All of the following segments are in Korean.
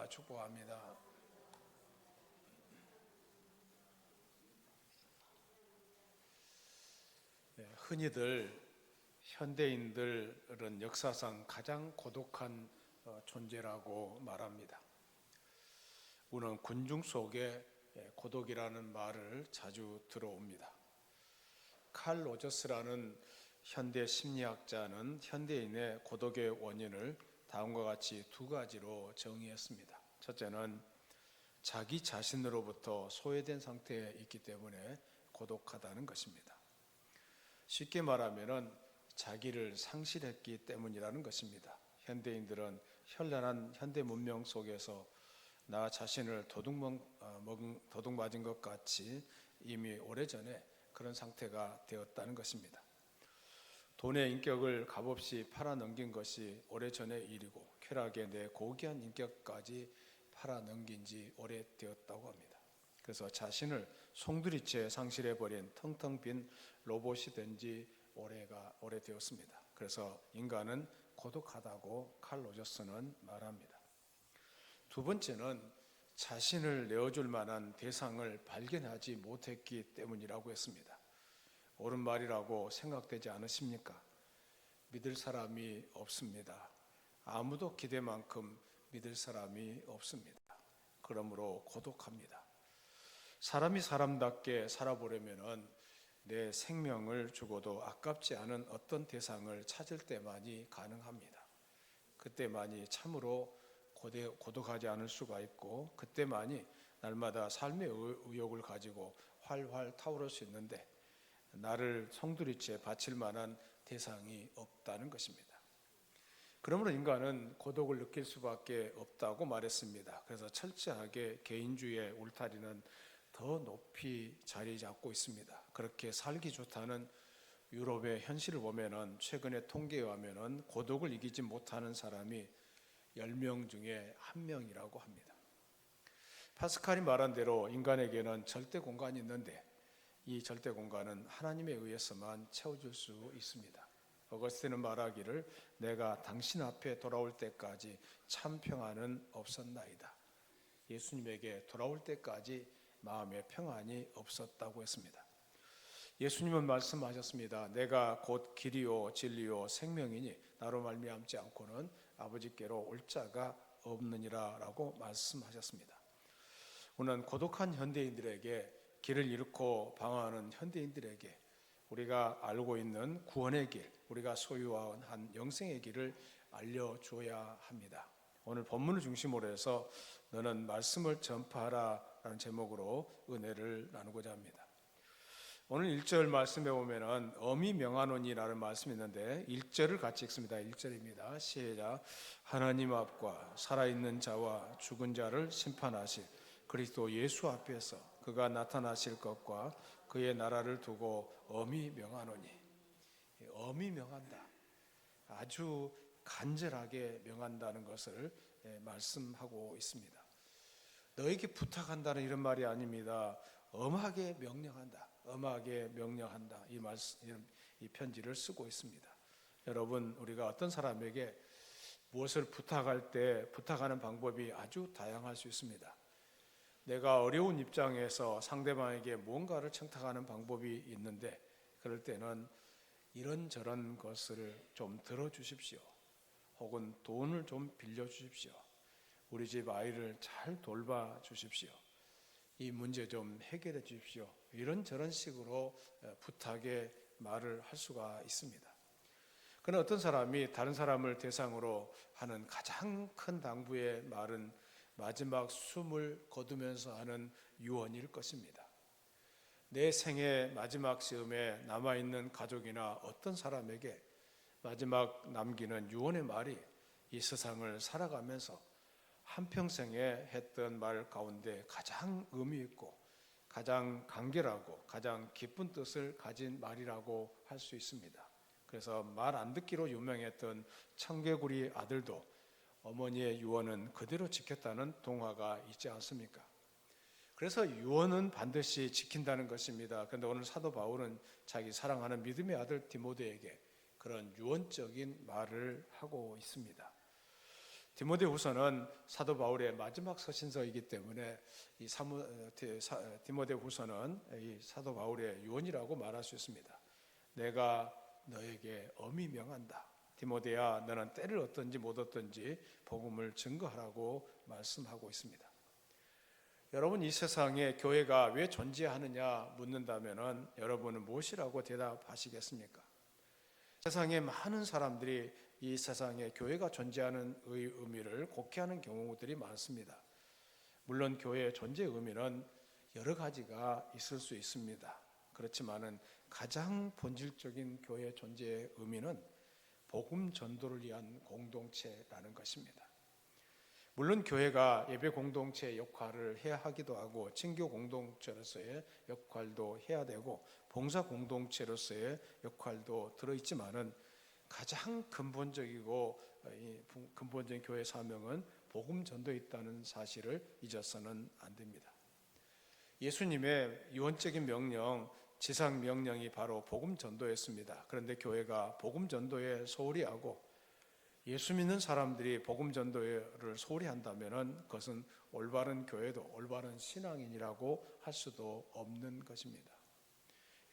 감사합니다. 축복합니다. 흔히들 현대인들은 역사상 가장 고독한 존재라고 말합니다. 우리는 군중 속에 고독이라는 말을 자주 들어옵니다. 칼 로저스라는 현대 심리학자는 현대인의 고독의 원인을 다음과 같이 두 가지로 정의했습니다. 첫째는 자기 자신으로부터 소외된 상태에 있기 때문에 고독하다는 것입니다. 쉽게 말하면 자기를 상실했기 때문이라는 것입니다. 현대인들은 현란한 현대 문명 속에서 나 자신을 도둑맞은 것 같이 이미 오래전에 그런 상태가 되었다는 것입니다. 돈의 인격을 값없이 팔아넘긴 것이 오래전의 일이고 쾌락의 내 고귀한 인격까지 팔아넘긴 지 오래되었다고 합니다. 그래서 자신을 송두리째 상실해버린 텅텅 빈 로봇이 된 지 오래되었습니다. 그래서 인간은 고독하다고 칼 로저스는 말합니다. 두 번째는 자신을 내어줄 만한 대상을 발견하지 못했기 때문이라고 했습니다. 옳은 말이라고 생각되지 않으십니까? 믿을 사람이 없습니다. 아무도 기대만큼 믿을 사람이 없습니다. 그러므로 고독합니다. 사람이 사람답게 살아보려면 내 생명을 주고도 아깝지 않은 어떤 대상을 찾을 때만이 가능합니다. 그때만이 참으로 고독하지 않을 수가 있고 그때만이 날마다 삶의 의욕을 가지고 활활 타오를 수 있는데 나를 송두리째 바칠 만한 대상이 없다는 것입니다. 그러므로 인간은 고독을 느낄 수밖에 없다고 말했습니다. 그래서 철저하게 개인주의의 울타리는 더 높이 자리 잡고 있습니다. 그렇게 살기 좋다는 유럽의 현실을 보면은 최근의 통계에 의하면은 고독을 이기지 못하는 사람이 10명 중에 1명이라고 합니다. 파스칼이 말한 대로 인간에게는 절대 공간이 있는데 이 절대 공간은 하나님에 의해서만 채워줄 수 있습니다. 어거스틴은 말하기를 내가 당신 앞에 돌아올 때까지 참 평안은 없었나이다. 예수님에게 돌아올 때까지 마음에 평안이 없었다고 했습니다. 예수님은 말씀하셨습니다. 내가 곧 길이요 진리요 생명이니 나로 말미암지 않고는 아버지께로 올 자가 없느니라 라고 말씀하셨습니다. 오늘 고독한 현대인들에게 길을 잃고 방황하는 현대인들에게 우리가 알고 있는 구원의 길, 우리가 소유한 영생의 길을 알려줘야 합니다. 오늘 본문을 중심으로 해서 너는 말씀을 전파하라 라는 제목으로 은혜를 나누고자 합니다. 오늘 1절 말씀에 보면은 어미 명하노니라는 말씀이 있는데 1절을 같이 읽습니다. 1절입니다. 시작. 하나님 앞과 살아있는 자와 죽은 자를 심판하실 그리스도 예수 앞에서 그가 나타나실 것과 그의 나라를 두고 어미 명하노니. 어미 명한다. 아주 간절하게 명한다는 것을 말씀하고 있습니다. 너에게 부탁한다는 이런 말이 아닙니다. 엄하게 명령한다. 엄하게 명령한다. 이 편지를 쓰고 있습니다. 여러분, 우리가 어떤 사람에게 무엇을 부탁할 때 부탁하는 방법이 아주 다양할 수 있습니다. 내가 어려운 입장에서 상대방에게 무언가를 청탁하는 방법이 있는데 그럴 때는 이런저런 것을 좀 들어주십시오. 혹은 돈을 좀 빌려주십시오. 우리 집 아이를 잘 돌봐주십시오. 이 문제 좀 해결해 주십시오. 이런저런 식으로 부탁의 말을 할 수가 있습니다. 그러나 어떤 사람이 다른 사람을 대상으로 하는 가장 큰 당부의 말은 마지막 숨을 거두면서 하는 유언일 것입니다. 내 생의 마지막 시험에 남아있는 가족이나 어떤 사람에게 마지막 남기는 유언의 말이 이 세상을 살아가면서 한평생에 했던 말 가운데 가장 의미 있고 가장 간결하고 가장 깊은 뜻을 가진 말이라고 할 수 있습니다. 그래서 말 안 듣기로 유명했던 청개구리 아들도 어머니의 유언은 그대로 지켰다는 동화가 있지 않습니까? 그래서 유언은 반드시 지킨다는 것입니다. 그런데 오늘 사도 바울은 자기 사랑하는 믿음의 아들 디모데에게 그런 유언적인 말을 하고 있습니다. 디모데후서는 사도 바울의 마지막 서신서이기 때문에 디모데후서는 이 사도 바울의 유언이라고 말할 수 있습니다. 내가 너에게 엄히 명한다. 디모데야, 너는 때를 얻든지 못 얻든지 복음을 증거하라고 말씀하고 있습니다. 여러분, 이 세상에 교회가 왜 존재하느냐 묻는다면 여러분은 무엇이라고 대답하시겠습니까? 세상에 많은 사람들이 이 세상에 교회가 존재하는 의미를 곡해하는 경우들이 많습니다. 물론 교회의 존재 의미는 여러 가지가 있을 수 있습니다. 그렇지만은 가장 본질적인 교회의 존재의 의미는 복음 전도를 위한 공동체라는 것입니다. 물론 교회가 예배 공동체의 역할을 해야 하기도 하고 친교 공동체로서의 역할도 해야 되고 봉사 공동체로서의 역할도 들어있지만은 가장 근본적이고 근본적인 교회 사명은 복음 전도에 있다는 사실을 잊어서는 안 됩니다. 예수님의 유언적인 명령, 지상 명령이 바로 복음 전도였습니다. 그런데 교회가 복음 전도에 소홀히 하고 예수 믿는 사람들이 복음 전도를 소홀히 한다면 그것은 올바른 교회도 올바른 신앙인이라고 할 수도 없는 것입니다.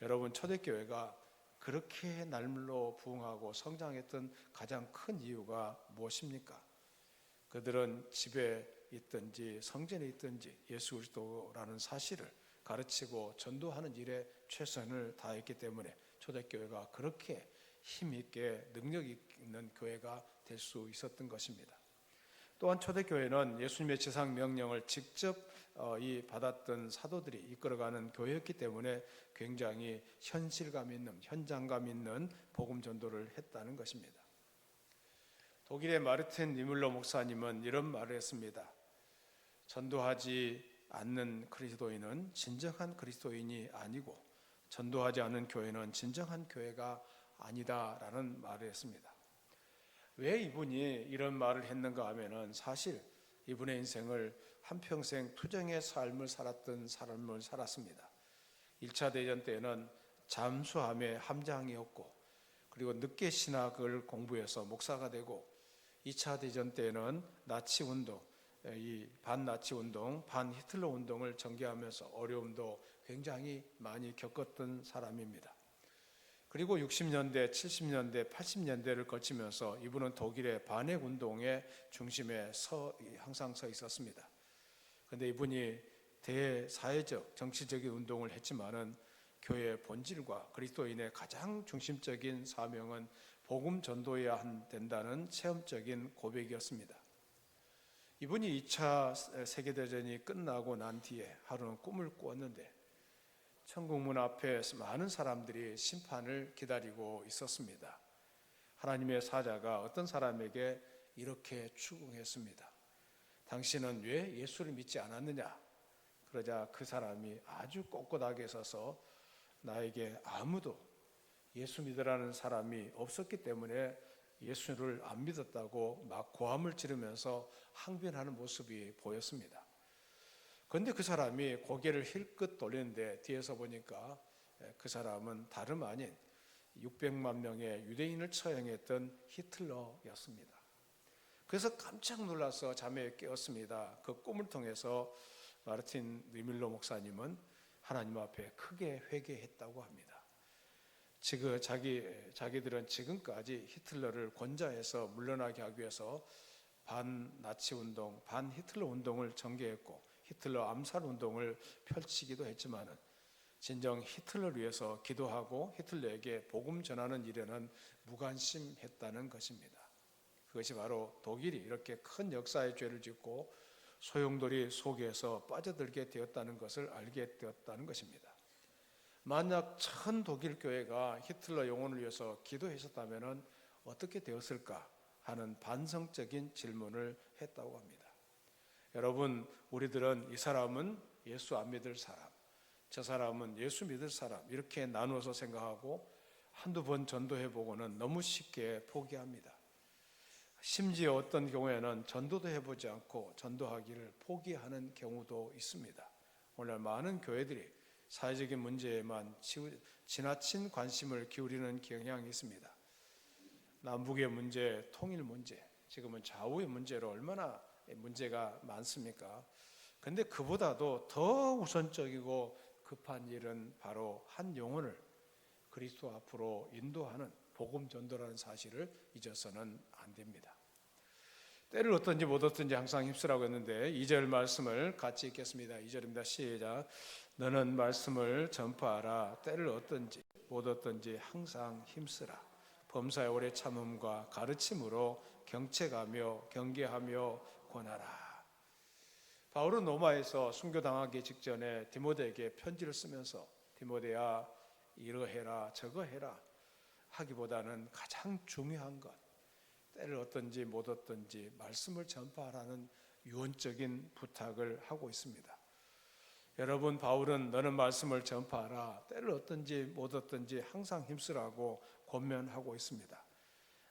여러분, 초대교회가 그렇게 날물로 부흥하고 성장했던 가장 큰 이유가 무엇입니까? 그들은 집에 있든지 성전에 있든지 예수 그리스도라는 사실을 가르치고 전도하는 일에 최선을 다했기 때문에 초대교회가 그렇게 힘있게 능력 있는 교회가 될 수 있었던 것입니다. 또한 초대교회는 예수님의 지상 명령을 직접 받았던 사도들이 이끌어가는 교회였기 때문에 굉장히 현실감 있는, 현장감 있는 복음 전도를 했다는 것입니다. 독일의 마르틴 니물러 목사님은 이런 말을 했습니다. 전도하지 않는 그리스도인은 진정한 그리스도인이 아니고 전도하지 않은 교회는 진정한 교회가 아니다라는 말을 했습니다. 왜 이분이 이런 말을 했는가 하면은 사실 이분의 인생을 한평생 투정의 삶을 살았던 사람을 살았습니다. 1차 대전 때는 잠수함의 함장이었고 그리고 늦게 신학을 공부해서 목사가 되고 2차 대전 때는 나치 운동, 이 반나치 운동, 반 히틀러 운동을 전개하면서 어려움도 굉장히 많이 겪었던 사람입니다. 그리고 60년대, 70년대, 80년대를 거치면서 이분은 독일의 반핵 운동의 중심에 항상 서 있었습니다. 그런데 이분이 대사회적, 정치적인 운동을 했지만은 교회의 본질과 그리스도인의 가장 중심적인 사명은 복음 전도해야 된다는 체험적인 고백이었습니다. 이분이 2차 세계대전이 끝나고 난 뒤에 하루는 꿈을 꾸었는데 천국문 앞에 많은 사람들이 심판을 기다리고 있었습니다. 하나님의 사자가 어떤 사람에게 이렇게 추궁했습니다. 당신은 왜 예수를 믿지 않았느냐? 그러자 그 사람이 아주 꼿꼿하게 서서 나에게 아무도 예수 믿으라는 사람이 없었기 때문에 예수를 안 믿었다고 막 고함을 지르면서 항변하는 모습이 보였습니다. 그런데 그 사람이 고개를 힐끗 돌리는데 뒤에서 보니까 그 사람은 다름 아닌 600만 명의 유대인을 처형했던 히틀러였습니다. 그래서 깜짝 놀라서 잠에 깨었습니다. 그 꿈을 통해서 마르틴 니밀러 목사님은 하나님 앞에 크게 회개했다고 합니다. 지금 자기들은 지금까지 히틀러를 권좌해서 물러나게 하기 위해서 반나치 운동, 반히틀러 운동을 전개했고 히틀러 암살 운동을 펼치기도 했지만은 진정 히틀러를 위해서 기도하고 히틀러에게 복음 전하는 일에는 무관심했다는 것입니다. 그것이 바로 독일이 이렇게 큰 역사의 죄를 짓고 소용돌이 속에서 빠져들게 되었다는 것을 알게 되었다는 것입니다. 만약 전 독일 교회가 히틀러 영혼을 위해서 기도했었다면 어떻게 되었을까 하는 반성적인 질문을 했다고 합니다. 여러분, 우리들은 이 사람은 예수 안 믿을 사람, 저 사람은 예수 믿을 사람 이렇게 나누어서 생각하고 한두 번 전도해보고는 너무 쉽게 포기합니다. 심지어 어떤 경우에는 전도도 해보지 않고 전도하기를 포기하는 경우도 있습니다. 오늘 많은 교회들이 사회적인 문제에만 지나친 관심을 기울이는 경향이 있습니다. 남북의 문제, 통일 문제, 지금은 좌우의 문제로 얼마나 문제가 많습니까? 근데 그보다도 더 우선적이고 급한 일은 바로 한 영혼을 그리스도 앞으로 인도하는 복음 전도라는 사실을 잊어서는 안 됩니다. 때를 얻든지 못 얻든지 항상 힘쓰라고 했는데 2절 말씀을 같이 읽겠습니다. 2절입니다. 시작. 너는 말씀을 전파하라. 때를 얻든지 못 얻든지 항상 힘쓰라. 범사의 오래 참음과 가르침으로 경책하며 경계하며 권하라. 바울은 로마에서 순교당하기 직전에 디모데에게 편지를 쓰면서 디모데야 이러해라 저거해라 하기보다는 가장 중요한 것, 때를 얻든지 못 얻든지 말씀을 전파하라는 유언적인 부탁을 하고 있습니다. 여러분, 바울은 너는 말씀을 전파하라, 때를 얻든지 못 얻든지 항상 힘쓰라고 권면하고 있습니다.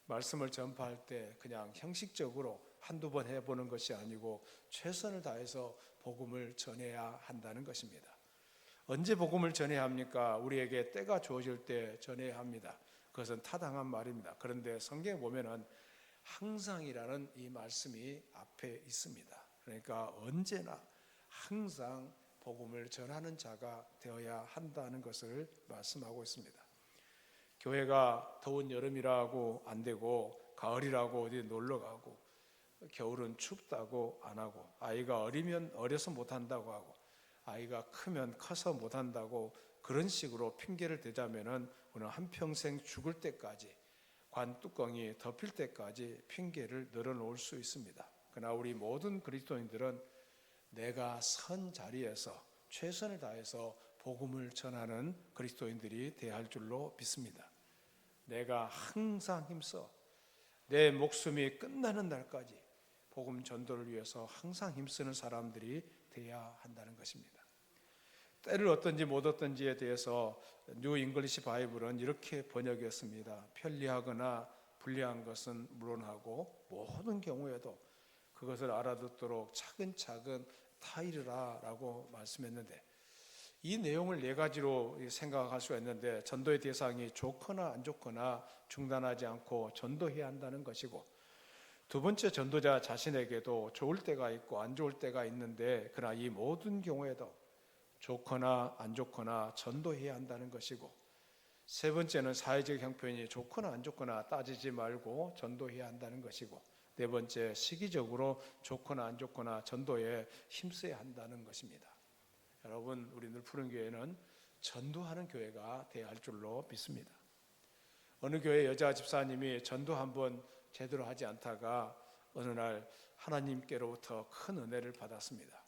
말씀을 전파할 때 그냥 형식적으로 한두 번 해보는 것이 아니고 최선을 다해서 복음을 전해야 한다는 것입니다. 언제 복음을 전해야 합니까? 우리에게 때가 주어질 때 전해야 합니다. 그것은 타당한 말입니다. 그런데 성경에 보면은 항상이라는 이 말씀이 앞에 있습니다. 그러니까 언제나 항상 복음을 전하는 자가 되어야 한다는 것을 말씀하고 있습니다. 교회가 더운 여름이라고 안 되고 가을이라고 어디 놀러 가고 겨울은 춥다고 안 하고 아이가 어리면 어려서 못 한다고 하고 아이가 크면 커서 못 한다고 그런 식으로 핑계를 대자면은 우리는 한평생 죽을 때까지 관 뚜껑이 덮일 때까지 핑계를 늘어놓을 수 있습니다. 그러나 우리 모든 그리스도인들은 내가 선 자리에서 최선을 다해서 복음을 전하는 그리스도인들이 되어야 할 줄로 믿습니다. 내가 항상 힘써 내 목숨이 끝나는 날까지 복음 전도를 위해서 항상 힘쓰는 사람들이 되어야 한다는 것입니다. 때를 얻든지 못 얻든지에 대해서 뉴 잉글리시 바이블은 이렇게 번역했습니다. 편리하거나 불리한 것은 물론하고 모든 경우에도 그것을 알아듣도록 차근차근 타이르라 라고 말씀했는데, 이 내용을 네 가지로 생각할 수가 있는데, 전도의 대상이 좋거나 안 좋거나 중단하지 않고 전도해야 한다는 것이고, 두 번째, 전도자 자신에게도 좋을 때가 있고 안 좋을 때가 있는데 그러나 이 모든 경우에도 좋거나 안 좋거나 전도해야 한다는 것이고, 세 번째는 사회적 형편이 좋거나 안 좋거나 따지지 말고 전도해야 한다는 것이고, 네 번째, 시기적으로 좋거나 안 좋거나 전도에 힘써야 한다는 것입니다. 여러분, 우리 늘푸른교회는 전도하는 교회가 되어야 할 줄로 믿습니다. 어느 교회 여자 집사님이 전도 한번 제대로 하지 않다가 어느 날 하나님께로부터 큰 은혜를 받았습니다.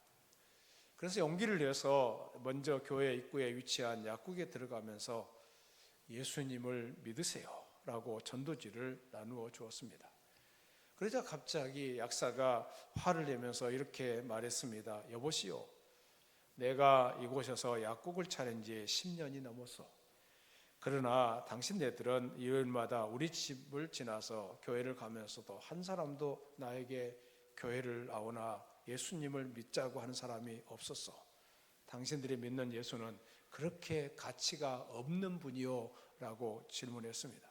그래서 용기를 내서 먼저 교회 입구에 위치한 약국에 들어가면서 예수님을 믿으세요 라고 전도지를 나누어 주었습니다. 그러자 갑자기 약사가 화를 내면서 이렇게 말했습니다. 여보시오, 내가 이곳에서 약국을 차린 지 10년이 넘었어. 그러나 당신네들은 일요일마다 우리 집을 지나서 교회를 가면서도 한 사람도 나에게 교회를 나오나 예수님을 믿자고 하는 사람이 없었어. 당신들이 믿는 예수는 그렇게 가치가 없는 분이요? 라고 질문했습니다.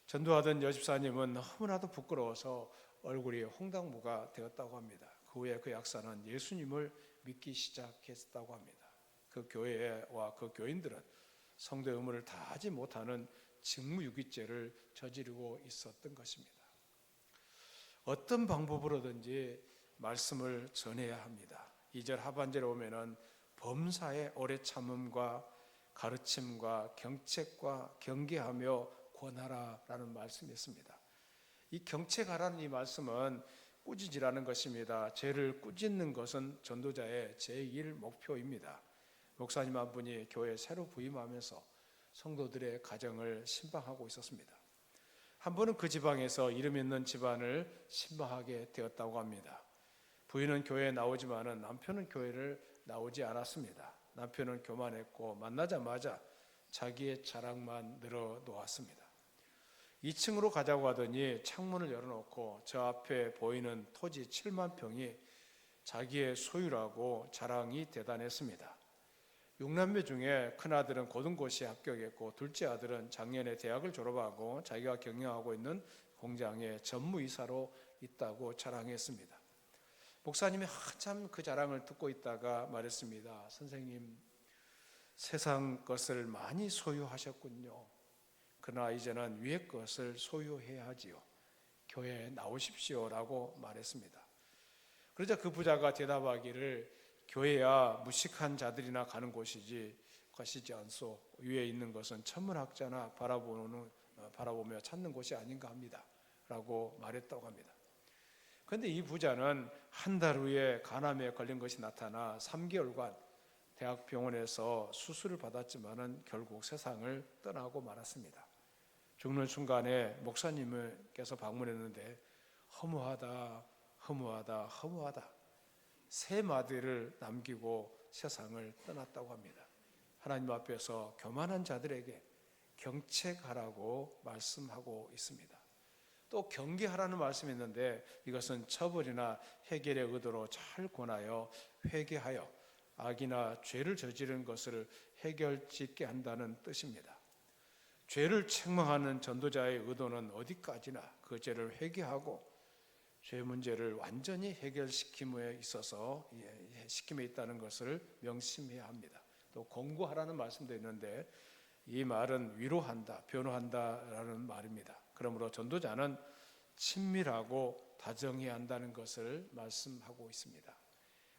전도하던 여집사님은 너무나도 부끄러워서 얼굴이 홍당무가 되었다고 합니다. 그 후에 그 약사는 예수님을 믿기 시작했다고 합니다. 그 교회와 그 교인들은 성도의 의무를 다하지 못하는 직무유기죄를 저지르고 있었던 것입니다. 어떤 방법으로든지 말씀을 전해야 합니다. 2절 하반절에 오면은 범사의 오래 참음과 가르침과 경책과 경계하며 권하라라는 말씀이 있습니다. 이 경책하라는 이 말씀은 꾸짖으라는 것입니다. 죄를 꾸짖는 것은 전도자의 제1 목표입니다. 목사님 한 분이 교회에 새로 부임하면서 성도들의 가정을 신방하고 있었습니다. 한 번은 그 지방에서 이름 있는 집안을 신방하게 되었다고 합니다. 부인은 교회에 나오지만은 남편은 교회를 나오지 않았습니다. 남편은 교만했고 만나자마자 자기의 자랑만 늘어놓았습니다. 2층으로 가자고 하더니 창문을 열어놓고 저 앞에 보이는 토지 7만 평이 자기의 소유라고 자랑이 대단했습니다. 6남매 중에 큰아들은 고등고시에 합격했고 둘째 아들은 작년에 대학을 졸업하고 자기가 경영하고 있는 공장의 전무이사로 있다고 자랑했습니다. 목사님이 한참 그 자랑을 듣고 있다가 말했습니다. 선생님, 세상 것을 많이 소유하셨군요. 그러나 이제는 위의 것을 소유해야 하지요. 교회에 나오십시오라고 말했습니다. 그러자 그 부자가 대답하기를, 교회야 무식한 자들이나 가는 곳이지 것이지 않소. 위에 있는 것은 천문학자나 바라보며 찾는 곳이 아닌가 합니다 라고 말했다고 합니다. 그런데 이 부자는 한 달 후에 간암에 걸린 것이 나타나 3개월간 대학병원에서 수술을 받았지만은 결국 세상을 떠나고 말았습니다. 죽는 순간에 목사님께서 방문했는데 허무하다, 허무하다, 허무하다 3마디를 남기고 세상을 떠났다고 합니다. 하나님 앞에서 교만한 자들에게 경책하라고 말씀하고 있습니다. 또 경계하라는 말씀이 있는데 이것은 처벌이나 해결의 의도로 잘 권하여 회개하여 악이나 죄를 저지른 것을 해결짓게 한다는 뜻입니다. 죄를 책망하는 전도자의 의도는 어디까지나 그 죄를 회개하고 죄 문제를 완전히 해결시킴에 있어서 시킴에 있다는 것을 명심해야 합니다. 또 공고하라는 말씀도 있는데 이 말은 위로한다, 변호한다라는 말입니다. 그러므로 전도자는 친밀하고 다정해야 한다는 것을 말씀하고 있습니다.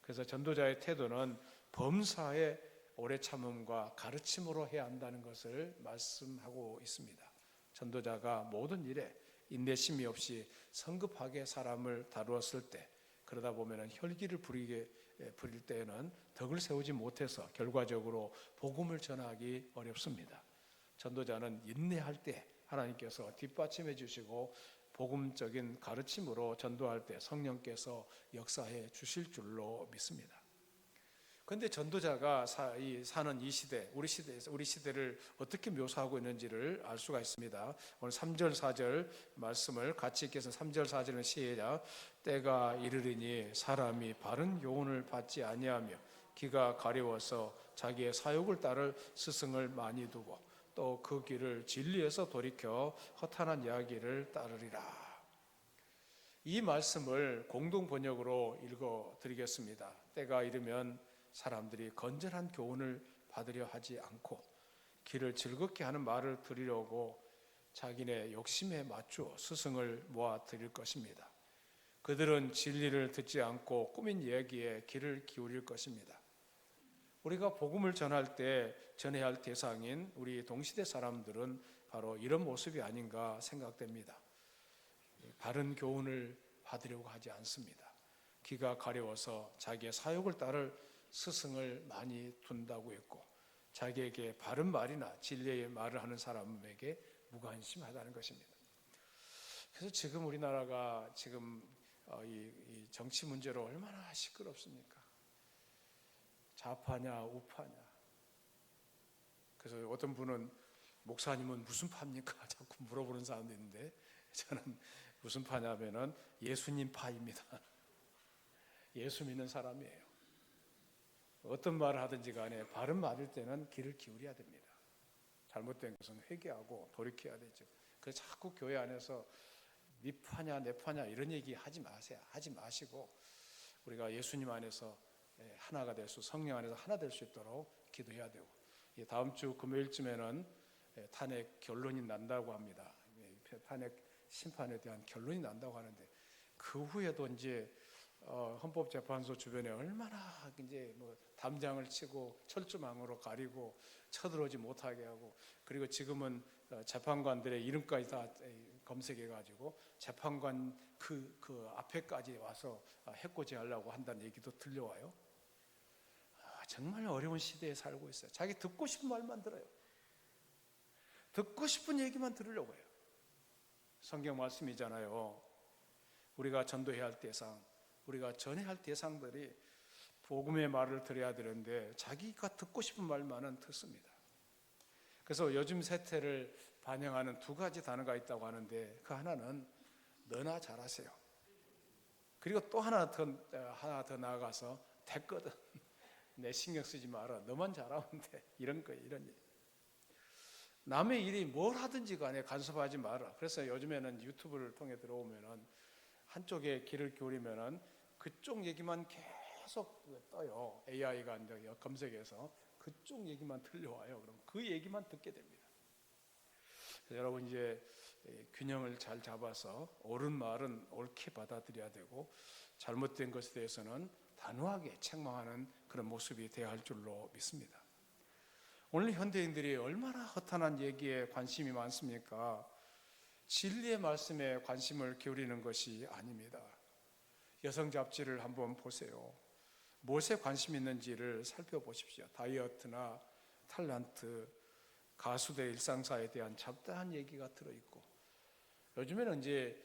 그래서 전도자의 태도는 범사에 오래 참음과 가르침으로 해야 한다는 것을 말씀하고 있습니다. 전도자가 모든 일에 인내심이 없이 성급하게 사람을 다루었을 때, 그러다 보면 혈기를 부릴 때에는 덕을 세우지 못해서 결과적으로 복음을 전하기 어렵습니다. 전도자는 인내할 때 하나님께서 뒷받침해 주시고 복음적인 가르침으로 전도할 때 성령께서 역사해 주실 줄로 믿습니다. 그런데 전도자가 사는 이 시대, 우리 시대를 어떻게 묘사하고 있는지를 알 수가 있습니다. 오늘 3절 4절 말씀을 같이 읽겠습니다. 3절 4절은 시작. 때가 이르리니 사람이 바른 교훈을 받지 아니하며 귀가 가려워서 자기의 사욕을 따를 스승을 많이 두고 또 그 길을 진리에서 돌이켜 허탄한 이야기를 따르리라. 이 말씀을 공동 번역으로 읽어드리겠습니다. 때가 이르면 사람들이 건전한 교훈을 받으려 하지 않고 길을 즐겁게 하는 말을 들으려고 자기네 욕심에 맞추어 스승을 모아 드릴 것입니다. 그들은 진리를 듣지 않고 꾸민 이야기에 귀를 기울일 것입니다. 우리가 복음을 전할 때 전해야 할 대상인 우리 동시대 사람들은 바로 이런 모습이 아닌가 생각됩니다. 바른 교훈을 받으려고 하지 않습니다. 귀가 가려워서 자기의 사욕을 따를 스승을 많이 둔다고 했고 자기에게 바른 말이나 진리의 말을 하는 사람에게 무관심하다는 것입니다. 그래서 지금 우리나라가 지금 이 정치 문제로 얼마나 시끄럽습니까? 좌파냐 우파냐. 그래서 어떤 분은 목사님은 무슨 파입니까? 자꾸 물어보는 사람도 있는데 저는 무슨 파냐면은 예수님 파입니다. 예수 믿는 사람이에요. 어떤 말을 하든지 간에 바른 말일 때는 귀를 기울여야 됩니다. 잘못된 것은 회개하고 돌이켜야 되죠. 그래서 자꾸 교회 안에서 네 파냐 내 파냐 이런 얘기 하지 마세요. 하지 마시고 우리가 예수님 안에서 하나가 될 수, 성령 안에서 하나 될 수 있도록 기도해야 되고 다음 주 금요일쯤에는 탄핵 결론이 난다고 합니다. 탄핵 심판에 대한 결론이 난다고 하는데 그 후에도 이제 헌법재판소 주변에 얼마나 이제 담장을 치고 철조망으로 가리고 쳐들어오지 못하게 하고 그리고 지금은 재판관들의 이름까지 다 검색해가지고 재판관 그 앞에까지 와서 해코지하려고 한다는 얘기도 들려와요. 정말 어려운 시대에 살고 있어요. 자기 듣고 싶은 말만 들어요. 듣고 싶은 얘기만 들으려고 해요. 성경 말씀이잖아요. 우리가 전도해야 할 대상, 우리가 전해야 할 대상들이 복음의 말을 들어야 되는데 자기가 듣고 싶은 말만은 듣습니다. 그래서 요즘 세태를 반영하는 2가지 단어가 있다고 하는데 그 하나는 너나 잘하세요. 그리고 또 하나 더 나아가서 됐거든. 내 신경 쓰지 마라. 너만 잘하면 돼. 이런 거 이런 얘기. 남의 일이 뭘 하든지 간에 간섭하지 마라. 그래서 요즘에는 유튜브를 통해 들어오면은 한쪽에 귀를 기울이면은 그쪽 얘기만 계속 떠요. AI가 이제 검색해서 그쪽 얘기만 들려와요. 그럼 그 얘기만 듣게 됩니다. 여러분 이제 균형을 잘 잡아서 옳은 말은 옳게 받아들여야 되고 잘못된 것에 대해서는 단호하게 책망하는 그런 모습이 되어야 할 줄로 믿습니다. 오늘 현대인들이 얼마나 허탄한 얘기에 관심이 많습니까? 진리의 말씀에 관심을 기울이는 것이 아닙니다. 여성 잡지를 한번 보세요. 무엇에 관심 있는지를 살펴보십시오. 다이어트나 탤런트, 가수들의 일상사에 대한 잡다한 얘기가 들어있고, 요즘에는 이제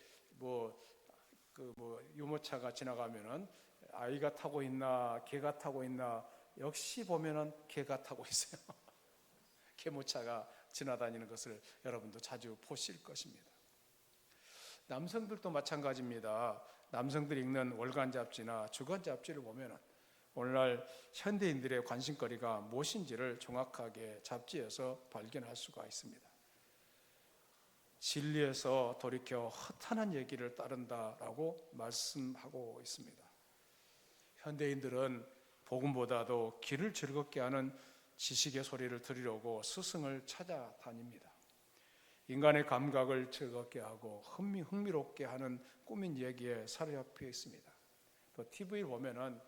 유모차가 지나가면은 아이가 타고 있나 개가 타고 있나, 역시 보면은 개가 타고 있어요. 개모차가 지나다니는 것을 여러분도 자주 보실 것입니다. 남성들도 마찬가지입니다. 남성들이 읽는 월간 잡지나 주간 잡지를 보면은 오늘날 현대인들의 관심거리가 무엇인지를 정확하게 잡지에서 발견할 수가 있습니다. 진리에서 돌이켜 허탄한 얘기를 따른다라고 말씀하고 있습니다. 현대인들은 복음보다도 귀를 즐겁게 하는 지식의 소리를 들으려고 스승을 찾아다닙니다. 인간의 감각을 즐겁게 하고 흥미롭게 하는 꾸민 얘기에 사로잡혀 있습니다. 또 TV를 보면은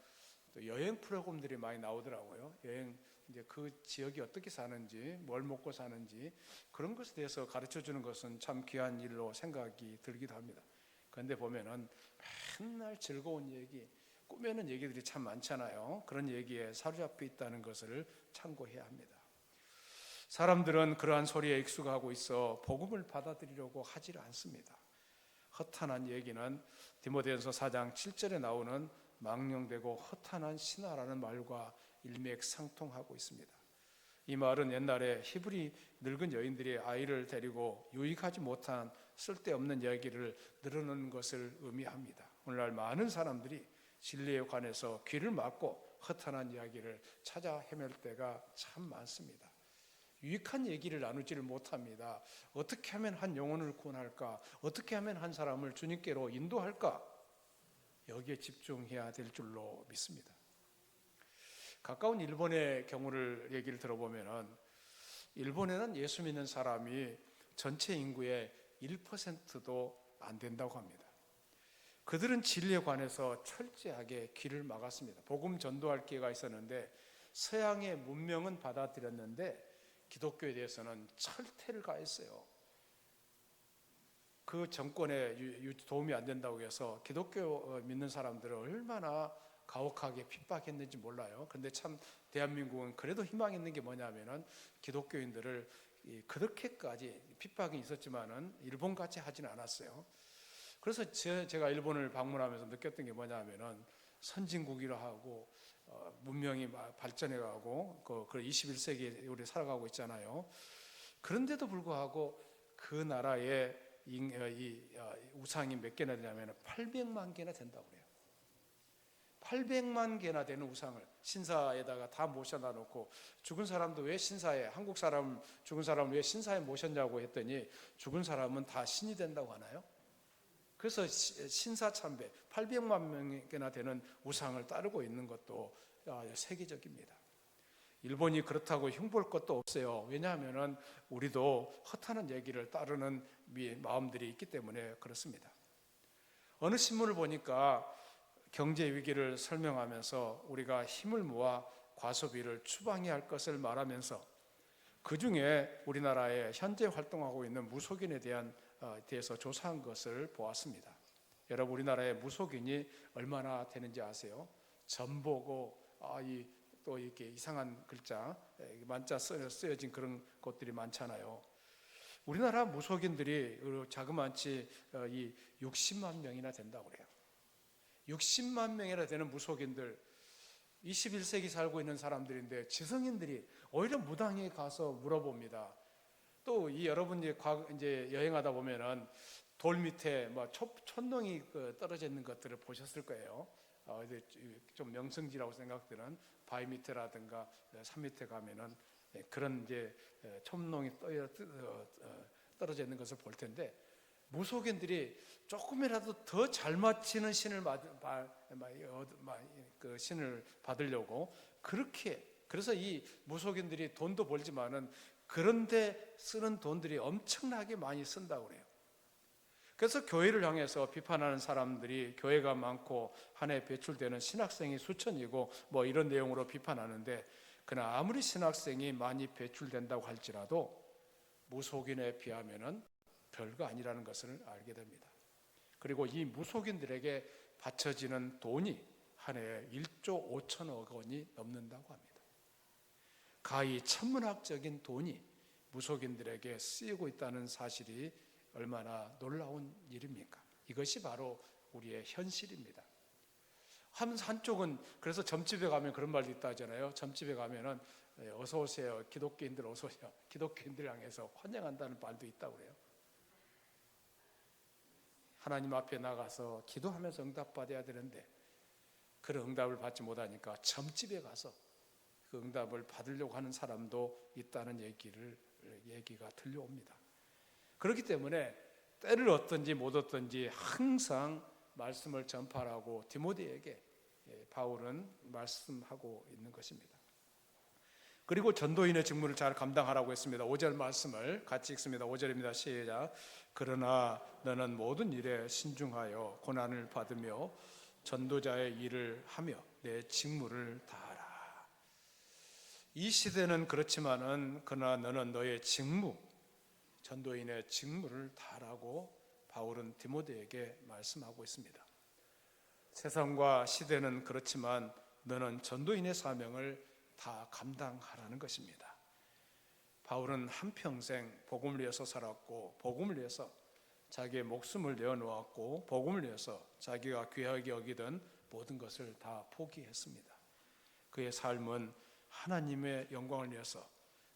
또 여행 프로그램들이 많이 나오더라고요. 여행, 이제 그 지역이 어떻게 사는지, 뭘 먹고 사는지 그런 것에 대해서 가르쳐 주는 것은 참 귀한 일로 생각이 들기도 합니다. 그런데 보면은 맨날 즐거운 얘기, 꾸미는 얘기들이 참 많잖아요. 그런 얘기에 사로잡혀 있다는 것을 참고해야 합니다. 사람들은 그러한 소리에 익숙하고 있어 복음을 받아들이려고 하질 않습니다. 허탄한 얘기는 디모데전서 4장 7절에 나오는 망령되고 허탄한 신화라는 말과 일맥상통하고 있습니다. 이 말은 옛날에 히브리 늙은 여인들이 아이를 데리고 유익하지 못한 쓸데없는 이야기를 늘어놓는 것을 의미합니다. 오늘날 많은 사람들이 진리에 관해서 귀를 막고 허탄한 이야기를 찾아 헤맬 때가 참 많습니다. 유익한 얘기를 나누지를 못합니다. 어떻게 하면 한 영혼을 구원할까? 어떻게 하면 한 사람을 주님께로 인도할까? 여기에 집중해야 될 줄로 믿습니다. 가까운 일본의 경우를 얘기를 들어보면 일본에는 예수 믿는 사람이 전체 인구의 1%도 안 된다고 합니다. 그들은 진리에 관해서 철저하게 귀를 막았습니다. 복음 전도할 기회가 있었는데 서양의 문명은 받아들였는데 기독교에 대해서는 철퇴를 가했어요. 그 정권에 도움이 안 된다고 해서 기독교 믿는 사람들을 얼마나 가혹하게 핍박했는지 몰라요. 그런데 참 대한민국은 그래도 희망 있는 게 뭐냐면은 기독교인들을 그렇게까지 핍박이 있었지만은 일본같이 하지는 않았어요. 그래서 제가 일본을 방문하면서 느꼈던 게 뭐냐면은 선진국이라 하고 문명이 발전해가고 그 21세기에 우리 살아가고 있잖아요. 그런데도 불구하고 그 나라의 우상이 몇 개나 되냐면 800만 개나 된다고 그래요. 800만 개나 되는 우상을 신사에다가 다 모셔다 놓고, 죽은 사람도 왜 신사에, 한국 사람 죽은 사람을 왜 신사에 모셨냐고 했더니 죽은 사람은 다 신이 된다고 하나요? 그래서 신사참배 800만 명이나 되는 우상을 따르고 있는 것도 세계적입니다. 일본이 그렇다고 흉볼 것도 없어요. 왜냐하면 우리도 허탄한 얘기를 따르는 마음들이 있기 때문에 그렇습니다. 어느 신문을 보니까 경제 위기를 설명하면서 우리가 힘을 모아 과소비를 추방해야 할 것을 말하면서 그 중에 우리나라에 현재 활동하고 있는 무속인에 대해서 조사한 것을 보았습니다. 여러분, 우리나라의 무속인이 얼마나 되는지 아세요? 전보고 또 이렇게 이상한 글자 만자 쓰여진 그런 것들이 많잖아요. 우리나라 무속인들이 자그마치 60만 명이나 된다고 그래요. 60만 명이나 되는 무속인들, 21세기 살고 있는 사람들인데 지성인들이 오히려 무당에 가서 물어봅니다. 또 여러분이 이제 여행하다 보면은 돌 밑에 촛농이 떨어져 있는 것들을 보셨을 거예요. 좀 명성지라고 생각되는 바위 밑에라든가 산 밑에 가면은 그런 이제 촛농이 떨어져 있는 것을 볼 텐데, 무속인들이 조금이라도 더 잘 맞히는 신을 그 신을 받으려고 그래서 이 무속인들이 돈도 벌지만은 그런데 쓰는 돈들이 엄청나게 많이 쓴다고 그래요. 그래서 교회를 향해서 비판하는 사람들이 교회가 많고 한 해 배출되는 신학생이 수천이고 뭐 이런 내용으로 비판하는데, 그러나 아무리 신학생이 많이 배출된다고 할지라도 무속인에 비하면은 별거 아니라는 것을 알게 됩니다. 그리고 이 무속인들에게 바쳐지는 돈이 한 해에 1조 5천억 원이 넘는다고 합니다. 가히 천문학적인 돈이 무속인들에게 쓰이고 있다는 사실이 얼마나 놀라운 일입니까? 이것이 바로 우리의 현실입니다. 한쪽은 그래서 점집에 가면 그런 말도 있다 하잖아요. 점집에 가면은 어서 오세요, 기독교인들 어서 오세요, 기독교인들 향해서 환영한다는 말도 있다고 그래요. 하나님 앞에 나가서 기도하면서 응답받아야 되는데 그런 응답을 받지 못하니까 점집에 가서 그 응답을 받으려고 하는 사람도 있다는 얘기가 들려옵니다. 그렇기 때문에 때를 얻든지 못 얻든지 항상 말씀을 전파하라고 디모데에게 바울은 말씀하고 있는 것입니다. 그리고 전도인의 직무를 잘 감당하라고 했습니다. 5절 말씀을 같이 읽습니다. 5절입니다. 시작. 그러나 너는 모든 일에 신중하여 고난을 받으며 전도자의 일을 하며 내 직무를 다하라. 이 시대는 그렇지만은 그러나 너는 너의 직무, 전도인의 직무를 다하라고 바울은 디모데에게 말씀하고 있습니다. 세상과 시대는 그렇지만 너는 전도인의 사명을 다 감당하라는 것입니다. 바울은 한평생 복음을 위해서 살았고 복음을 위해서 자기의 목숨을 내어놓았고 복음을 위해서 자기가 귀하게 여기던 모든 것을 다 포기했습니다. 그의 삶은 하나님의 영광을 위해서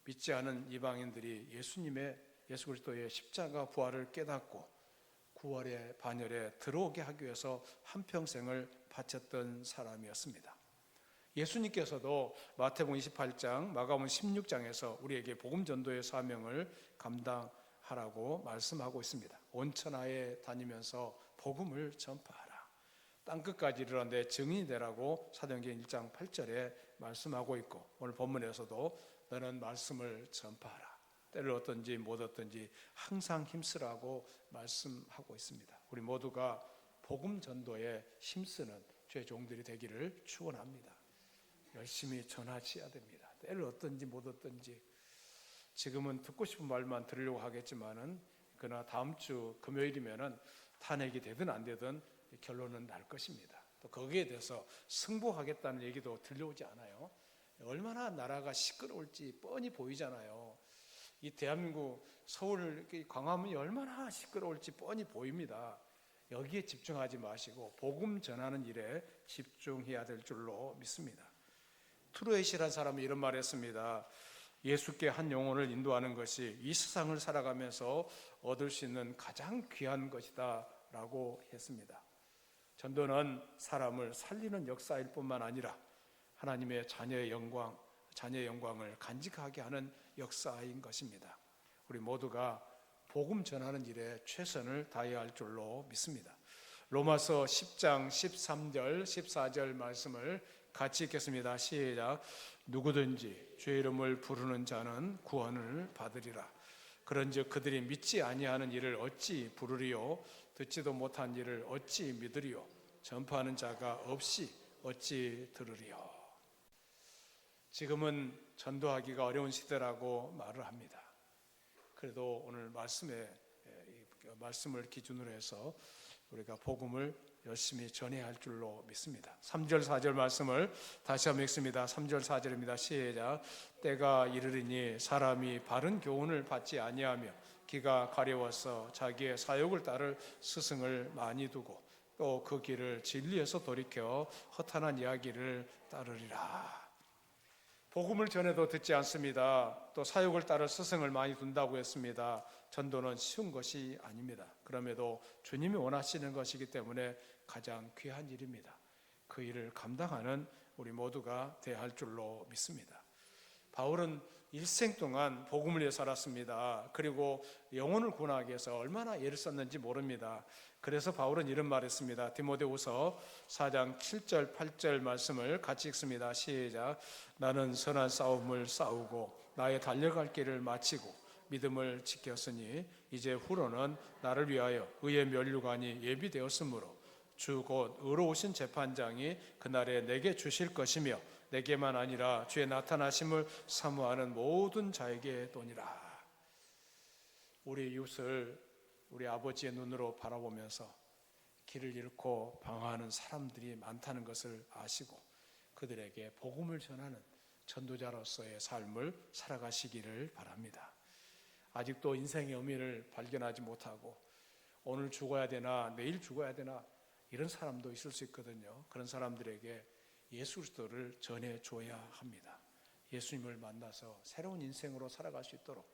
믿지 않은 이방인들이 예수 그리스도의 십자가 부활을 깨닫고 구원의 반열에 들어오게 하기 위해서 한평생을 바쳤던 사람이었습니다. 예수님께서도 마태복음 28장, 마가복음 16장에서 우리에게 복음 전도의 사명을 감당하라고 말씀하고 있습니다. 온 천하에 다니면서 복음을 전파하라. 땅끝까지 이르러 내 증인이 되라고 사도행전 1장 8절에 말씀하고 있고, 오늘 본문에서도 너는 말씀을 전파하라. 때를 얻든지 못 얻든지 항상 힘쓰라고 말씀하고 있습니다. 우리 모두가 복음 전도에 힘쓰는 주의 종들이 되기를 축원합니다. 열심히 전하셔야 됩니다. 때를 얻든지 못 얻든지. 지금은 듣고 싶은 말만 들으려고 하겠지만은 그러나 다음 주 금요일이면은 탄핵이 되든 안 되든 결론은 날 것입니다. 또 거기에 대해서 승부하겠다는 얘기도 들려오지 않아요. 얼마나 나라가 시끄러울지 뻔히 보이잖아요. 이 대한민국 서울 광화문이 얼마나 시끄러울지 뻔히 보입니다. 여기에 집중하지 마시고 복음 전하는 일에 집중해야 될 줄로 믿습니다. 트루에시라는 사람이 이런 말을 했습니다. 예수께 한 영혼을 인도하는 것이 이 세상을 살아가면서 얻을 수 있는 가장 귀한 것이다 라고 했습니다. 전도는 사람을 살리는 역사일 뿐만 아니라 하나님의 자녀의 영광을 간직하게 하는 역사인 것입니다. 우리 모두가 복음 전하는 일에 최선을 다해야 할 줄로 믿습니다. 로마서 10장 13절 14절 말씀을 같이 읽겠습니다. 시작. 누구든지 주의 이름을 부르는 자는 구원을 받으리라. 그런즉 그들이 믿지 아니하는 일을 어찌 부르리요? 듣지도 못한 일을 어찌 믿으리요? 전파하는 자가 없이 어찌 들으리요? 지금은 전도하기가 어려운 시대라고 말을 합니다. 그래도 오늘 말씀을 기준으로 해서 우리가 복음을 열심히 전해야 할 줄로 믿습니다. 3절 4절 말씀을 다시 한번 읽습니다. 3절 4절입니다. 시작. 때가 이르리니 사람이 바른 교훈을 받지 아니하며 기가 가려워서 자기의 사욕을 따를 스승을 많이 두고 또 그 길을 진리에서 돌이켜 허탄한 이야기를 따르리라. 복음을 전해도 듣지 않습니다. 또 사욕을 따를 스승을 많이 둔다고 했습니다. 전도는 쉬운 것이 아닙니다. 그럼에도 주님이 원하시는 것이기 때문에 가장 귀한 일입니다. 그 일을 감당하는 우리 모두가 되어야 할 줄로 믿습니다. 바울은 일생 동안 복음을 위해 살았습니다. 그리고 영혼을 구원하기 위해서 얼마나 애를 썼는지 모릅니다. 그래서 바울은 이런 말했습니다. 디모데후서 4장 7절 8절 말씀을 같이 읽습니다. 시작. 나는 선한 싸움을 싸우고 나의 달려갈 길을 마치고 믿음을 지켰으니 이제 후로는 나를 위하여 의의 면류관이 예비되었으므로 주 곧 의로우신 재판장이 그날에 내게 주실 것이며 내게만 아니라 주의 나타나심을 사모하는 모든 자에게 도니라. 우리 이웃을 우리 아버지의 눈으로 바라보면서 길을 잃고 방황하는 사람들이 많다는 것을 아시고 그들에게 복음을 전하는 전도자로서의 삶을 살아가시기를 바랍니다. 아직도 인생의 의미를 발견하지 못하고 오늘 죽어야 되나 내일 죽어야 되나 이런 사람도 있을 수 있거든요. 그런 사람들에게 예수 그리스도를 전해줘야 합니다. 예수님을 만나서 새로운 인생으로 살아갈 수 있도록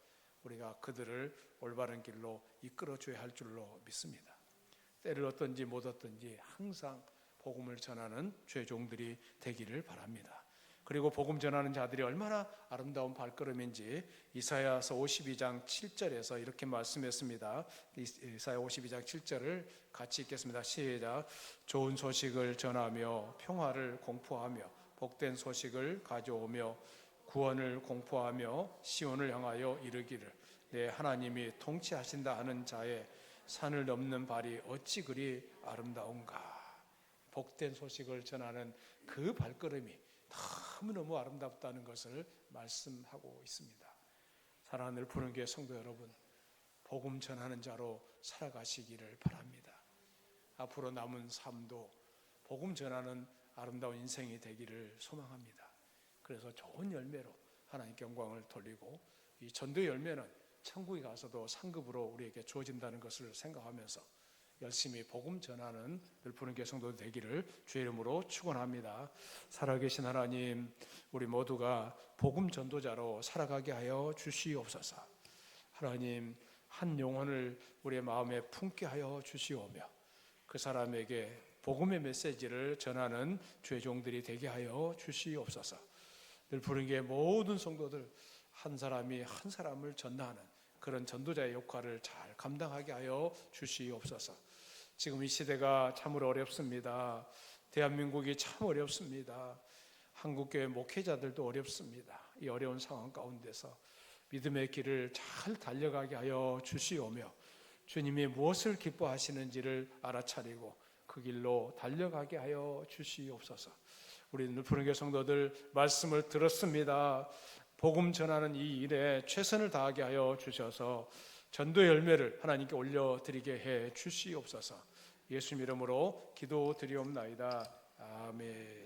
우리가 그들을 올바른 길로 이끌어줘야 할 줄로 믿습니다. 때를 얻든지 못 얻든지 항상 복음을 전하는 주의 종들이 되기를 바랍니다. 그리고 복음 전하는 자들이 얼마나 아름다운 발걸음인지 이사야서 52장 7절에서 이렇게 말씀했습니다. 이사야 52장 7절을 같이 읽겠습니다. 시작. 좋은 소식을 전하며 평화를 공포하며 복된 소식을 가져오며 구원을 공포하며 시온을 향하여 이르기를 내 하나님이 통치하신다 하는 자의 산을 넘는 발이 어찌 그리 아름다운가. 복된 소식을 전하는 그 발걸음이 너무너무 아름답다는 것을 말씀하고 있습니다. 사랑하는 푸른교회 성도 여러분, 복음 전하는 자로 살아가시기를 바랍니다. 앞으로 남은 삶도 복음 전하는 아름다운 인생이 되기를 소망합니다. 그래서 좋은 열매로 하나님께 영광을 돌리고 이 전도의 열매는 천국에 가서도 상급으로 우리에게 주어진다는 것을 생각하면서 열심히 복음 전하는 늘푸른 교회 성도 되기를 주의 이름으로 축원합니다. 살아계신 하나님, 우리 모두가 복음 전도자로 살아가게 하여 주시옵소서. 하나님, 한 영혼을 우리의 마음에 품게 하여 주시오며 그 사람에게 복음의 메시지를 전하는 주의 종들이 되게 하여 주시옵소서. 늘푸른 교회 모든 성도들 한 사람이 한 사람을 전도하는 그런 전도자의 역할을 잘 감당하게 하여 주시옵소서. 지금 이 시대가 참으로 어렵습니다. 대한민국이 참 어렵습니다. 한국교회 목회자들도 어렵습니다. 이 어려운 상황 가운데서 믿음의 길을 잘 달려가게 하여 주시오며 주님이 무엇을 기뻐하시는지를 알아차리고 그 길로 달려가게 하여 주시옵소서. 우리 늘푸른 교회 성도들 말씀을 들었습니다. 복음 전하는 이 일에 최선을 다하게 하여 주셔서 전도의 열매를 하나님께 올려드리게 해 주시옵소서. 예수 이름으로 기도드리옵나이다. 아멘.